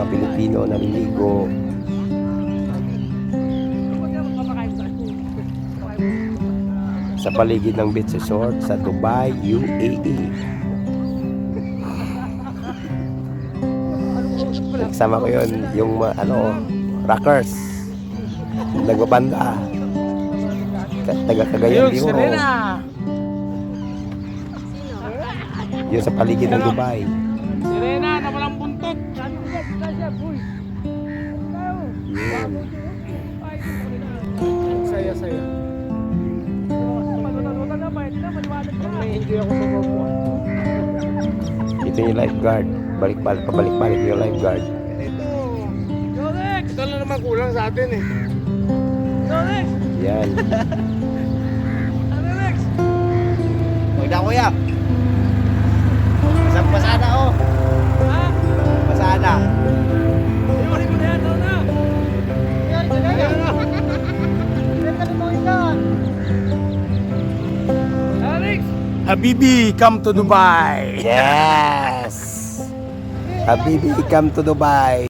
Pilipino naliligo. Sa paligid ng beach resort sa Dubai, UAE. Kasama ko yun, yung rockers. Nagbabanda. Taga Cagayan de Oro. Yun sa paligid ng Dubai. Serena na walang buntot. Yun. Saya. Hindi ako tumabuan. Ito yung lifeguard. Pabalik-balik yung lifeguard. Ito lang naman kulang sa atin eh. Yan. Huwag na kuya. Pasada oh. Pasada. Habibi, come to Dubai. Yes! Habibi, come to Dubai.